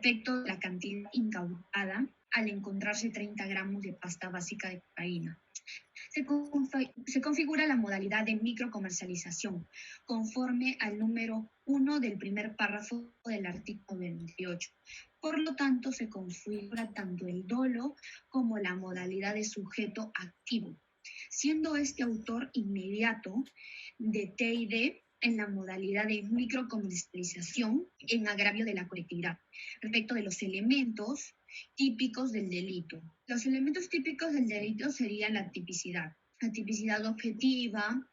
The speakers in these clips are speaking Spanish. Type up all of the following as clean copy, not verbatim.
respecto de la cantidad incautada al encontrarse 30 gramos de pasta básica de cocaína. Se configura la modalidad de microcomercialización conforme al número 1 del primer párrafo del artículo 28. Por lo tanto, se configura tanto el dolo como la modalidad de sujeto activo, siendo este autor inmediato de TID en la modalidad de microcomercialización en agravio de la colectividad. Respecto de los elementos típicos del delito. Los elementos típicos del delito serían la tipicidad objetiva,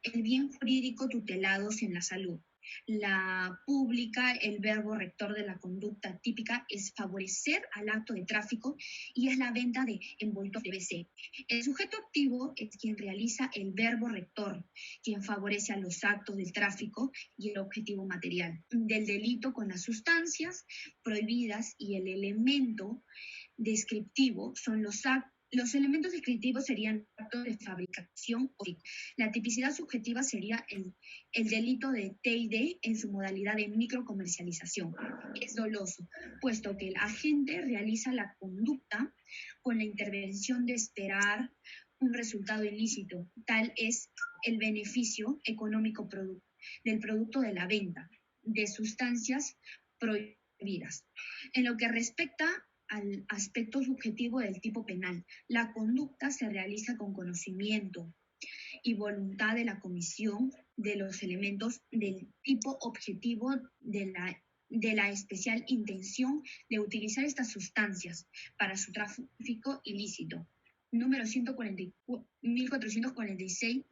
el bien jurídico tutelados en la salud. La pública, el verbo rector de la conducta típica es favorecer al acto de tráfico y es la venta de envoltos de BC. El sujeto activo es quien realiza el verbo rector, quien favorece a los actos del tráfico y el objetivo material del delito con las sustancias prohibidas, y el elemento descriptivo son los actos. Los elementos descriptivos serían actos de fabricación o la tipicidad subjetiva sería el delito de TID en su modalidad de microcomercialización. Es doloso, puesto que el agente realiza la conducta con la intervención de esperar un resultado ilícito. Tal es el beneficio económico del producto de la venta de sustancias prohibidas. En lo que respecta al aspecto subjetivo del tipo penal, la conducta se realiza con conocimiento y voluntad de la comisión de los elementos del tipo objetivo de la especial intención de utilizar estas sustancias para su tráfico ilícito. Número 1446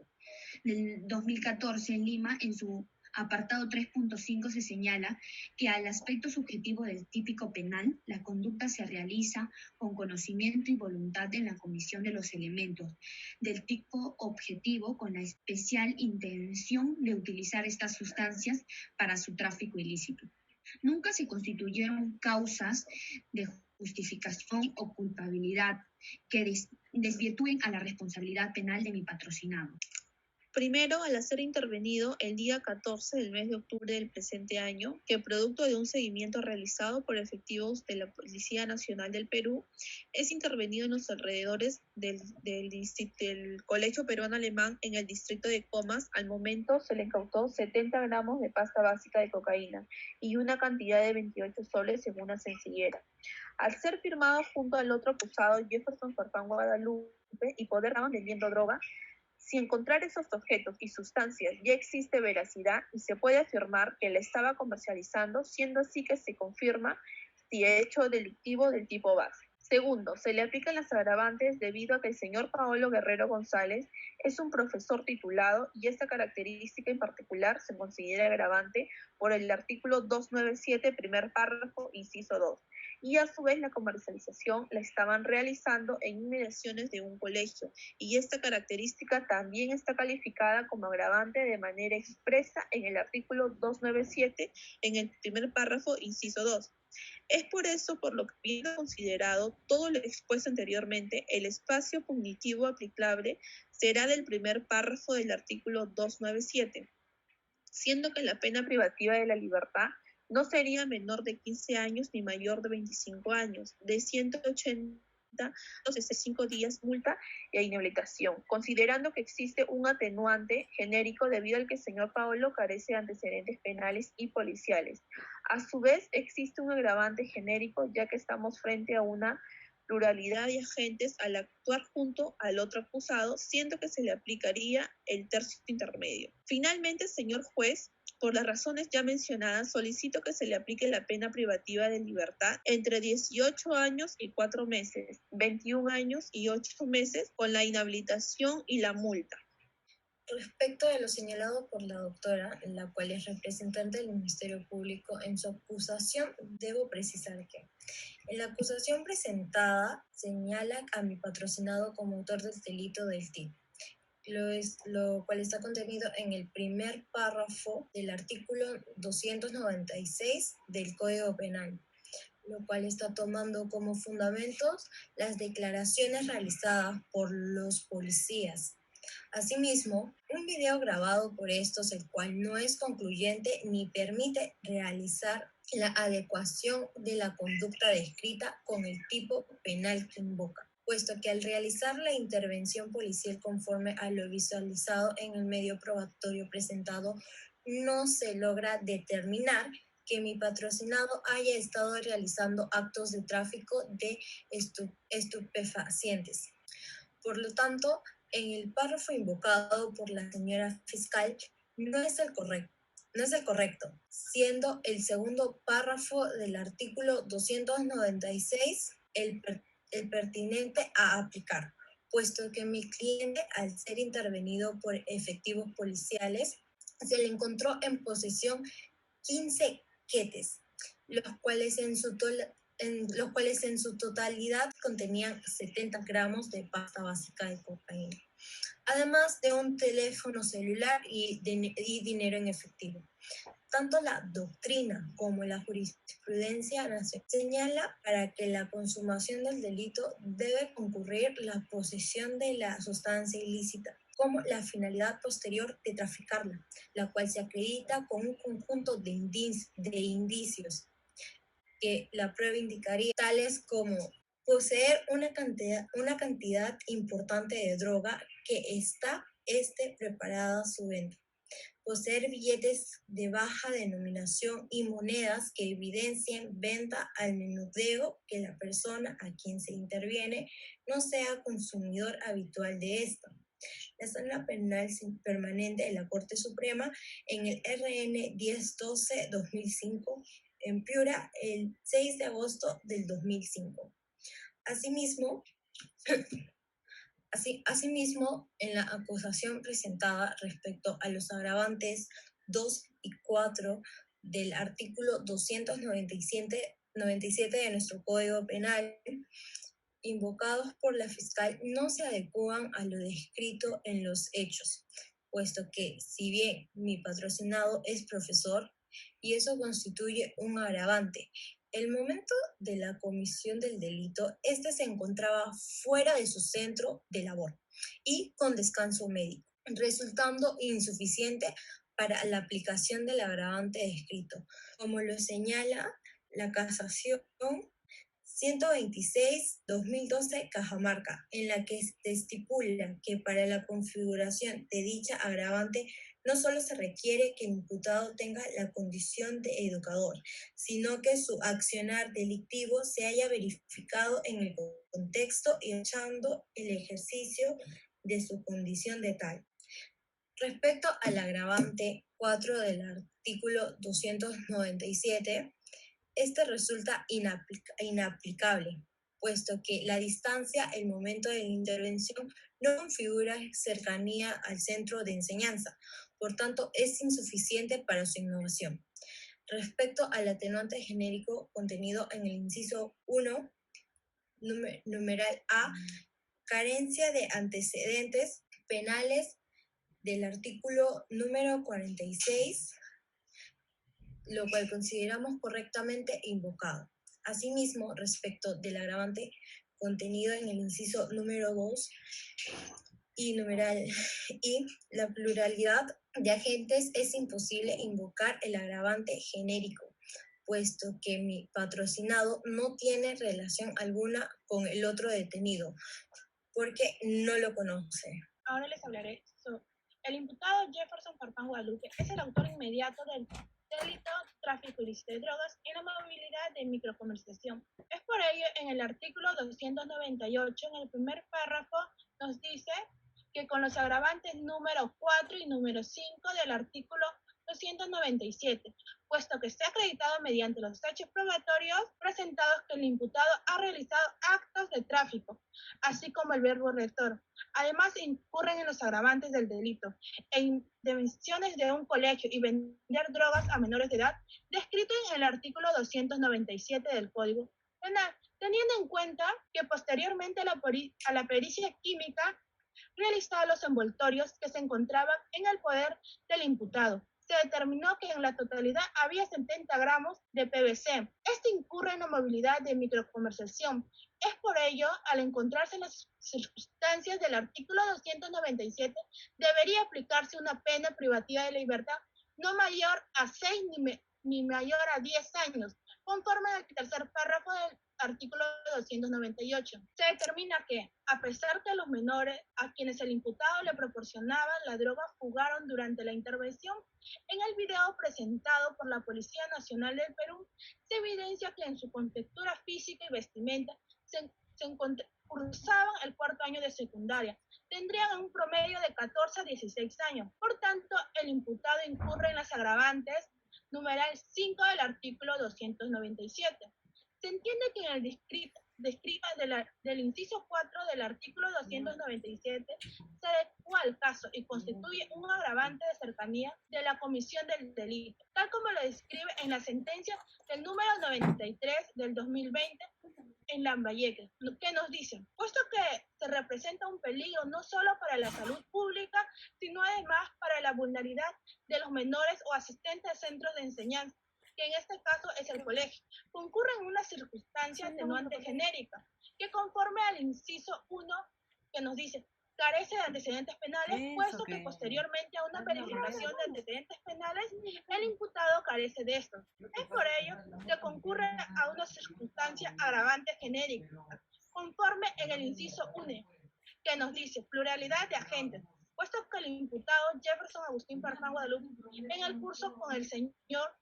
del 2014 en Lima, en su apartado 3.5 se señala que al aspecto subjetivo del típico penal, la conducta se realiza con conocimiento y voluntad en la comisión de los elementos del tipo objetivo con la especial intención de utilizar estas sustancias para su tráfico ilícito. Nunca se constituyeron causas de justificación o culpabilidad que desvirtúen a la responsabilidad penal de mi patrocinado. Primero, al ser intervenido el día 14 del mes de octubre del presente año, que producto de un seguimiento realizado por efectivos de la Policía Nacional del Perú, es intervenido en los alrededores del Colegio Peruano Alemán en el distrito de Comas. Al momento se le incautó 70 gramos de pasta básica de cocaína y una cantidad de 28 soles en una sencillera. Al ser firmado junto al otro acusado, Jefferson Farfán Guadalupe, y poder estar vendiendo droga, si encontrar esos objetos y sustancias ya existe veracidad y se puede afirmar que la estaba comercializando, siendo así que se confirma si hecho delictivo del tipo base. Segundo, se le aplican las agravantes debido a que el señor Paolo Guerrero González es un profesor titulado y esta característica en particular se considera agravante por el artículo 297, primer párrafo, inciso 2. Y a su vez la comercialización la estaban realizando en inmediaciones de un colegio, y esta característica también está calificada como agravante de manera expresa en el artículo 297 en el primer párrafo, inciso 2. Es por eso por lo que viene considerado todo lo expuesto anteriormente, el espacio punitivo aplicable será del primer párrafo del artículo 297, siendo que la pena privativa de la libertad no sería menor de 15 años ni mayor de 25 años, de 180 a 65 días multa e inhabilitación, considerando que existe un atenuante genérico debido al que el señor Paolo carece de antecedentes penales y policiales. A su vez, existe un agravante genérico, ya que estamos frente a una pluralidad de agentes al actuar junto al otro acusado, siendo que se le aplicaría el tercio intermedio. Finalmente, señor juez, por las razones ya mencionadas, solicito que se le aplique la pena privativa de libertad entre 18 años y 4 meses, 21 años y 8 meses, con la inhabilitación y la multa. Respecto de lo señalado por la doctora, la cual es representante del Ministerio Público, en su acusación debo precisar que en la acusación presentada señala a mi patrocinado como autor del delito del TIC, lo cual está contenido en el primer párrafo del artículo 296 del Código Penal, lo cual está tomando como fundamentos las declaraciones realizadas por los policías. Asimismo, un video grabado por estos, el cual no es concluyente ni permite realizar la adecuación de la conducta descrita con el tipo penal que invoca, puesto que al realizar la intervención policial conforme a lo visualizado en el medio probatorio presentado, no se logra determinar que mi patrocinado haya estado realizando actos de tráfico de estupefacientes. Por lo tanto, en el párrafo invocado por la señora fiscal no es el correcto, siendo el segundo párrafo del artículo 296 el pertinente a aplicar, puesto que mi cliente, al ser intervenido por efectivos policiales, se le encontró en posesión 15 quetes, los cuales en su totalidad contenían 70 gramos de pasta básica de cocaína, además de un teléfono celular y dinero en efectivo. Tanto la doctrina como la jurisprudencia nacional señala para que la consumación del delito debe concurrir la posesión de la sustancia ilícita como la finalidad posterior de traficarla, la cual se acredita con un conjunto de indicios que la prueba indicaría, tales como poseer una cantidad importante de droga que esté preparada a su venta, poseer billetes de baja denominación y monedas que evidencien venta al menudeo, que la persona a quien se interviene no sea consumidor habitual de esta. La Sala Penal Permanente de la Corte Suprema en el RN 1012-2005 en Piura el 6 de agosto del 2005. Asimismo, en la acusación presentada respecto a los agravantes 2 y 4 del artículo 297 de nuestro Código Penal, invocados por la fiscal, no se adecúan a lo descrito en los hechos, puesto que, si bien mi patrocinado es profesor, y eso constituye un agravante, el momento de la comisión del delito, este se encontraba fuera de su centro de labor y con descanso médico, resultando insuficiente para la aplicación del agravante descrito, como lo señala la casación 126-2012 Cajamarca, en la que se estipula que para la configuración de dicha agravante no solo se requiere que el imputado tenga la condición de educador, sino que su accionar delictivo se haya verificado en el contexto y echando el ejercicio de su condición de tal. Respecto al agravante 4 del artículo 297, este resulta inaplicable, puesto que la distancia, el momento de la intervención, no configura cercanía al centro de enseñanza, por tanto es insuficiente para su innovación. Respecto al atenuante genérico contenido en el inciso 1, numeral A, carencia de antecedentes penales del artículo número 46, lo cual consideramos correctamente invocado. Asimismo, respecto del agravante contenido en el inciso número 2 y numeral I, la pluralidad de agentes, es imposible invocar el agravante genérico, puesto que mi patrocinado no tiene relación alguna con el otro detenido, porque no lo conoce. Ahora les hablaré sobre el imputado Jefferson Farfán Guadalupe. Es el autor inmediato del delito tráfico ilícito de drogas en la movilidad de microcomercialización. Es por ello, en el artículo 298, en el primer párrafo, nos dice que con los agravantes número 4 y número 5 del artículo 297, puesto que se ha acreditado mediante los hechos probatorios presentados que el imputado ha realizado actos de tráfico, así como el verbo rector. Además, incurren en los agravantes del delito en intervenciones de un colegio y vender drogas a menores de edad, descrito en el artículo 297 del Código Penal, teniendo en cuenta que posteriormente a la pericia química realizada los envoltorios que se encontraban en el poder del imputado, se determinó que en la totalidad había 70 gramos de PVC. Este incurre en la movilidad de microcomercialización. Es por ello, al encontrarse en las circunstancias del artículo 297, debería aplicarse una pena privativa de libertad no mayor a 6 ni mayor a 10 años, conforme al tercer párrafo del artículo 298. Se determina que, a pesar que los menores a quienes el imputado le proporcionaba la droga jugaron durante la intervención, en el video presentado por la Policía Nacional del Perú, se evidencia que en su contextura física y vestimenta cursaban el cuarto año de secundaria. Tendrían un promedio de 14 a 16 años. Por tanto, el imputado incurre en las agravantes numeral 5 del artículo 297. Se entiende que en el descrita del inciso 4 del artículo 297 se adecua al caso y constituye un agravante de cercanía de la comisión del delito, tal como lo describe en la sentencia del número 93 del 2020 en Lambayeque, que nos dice, puesto que se representa un peligro no solo para la salud pública, sino además para la vulnerabilidad de los menores o asistentes de centros de enseñanza, que en este caso es el colegio, concurre en una circunstancia atenuante genérica, que conforme al inciso 1 que nos dice, carece de antecedentes penales, puesto que posteriormente a una verificación de antecedentes penales, el imputado carece de estos. Es por ello que concurre a una circunstancia agravante genérica, conforme en el inciso 1, que nos dice pluralidad de agentes, puesto que el imputado Jefferson Agustín Farfán Guadalupe, en el curso con el señor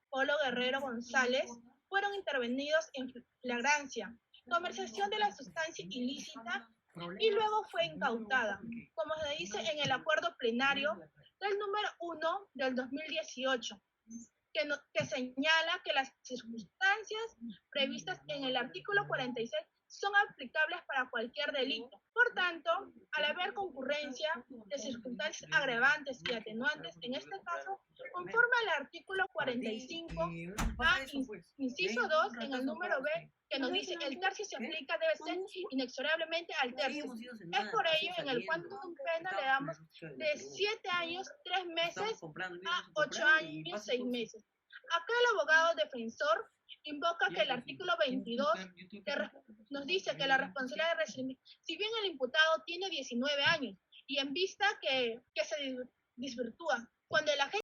Polo Guerrero González, fueron intervenidos en flagrancia, comerciación de la sustancia ilícita y luego fue incautada, como se dice en el acuerdo plenario del número 1 del 2018, que señala que las circunstancias previstas en el artículo 46 son aplicables para cualquier delito. Por tanto, al haber concurrencia de circunstancias agravantes y atenuantes, en este caso, conforme al artículo 45, inciso 2, en el número B, que nos dice el tercio se aplica debe ser inexorablemente al tercio. Es por ello en el quantum pena le damos de 7 años, 3 meses a 8 años, 6 meses. Acá el abogado defensor invoca que el artículo 22 nos dice que la responsabilidad de residir, si bien el imputado tiene 19 años y en vista que se desvirtúa, cuando el agente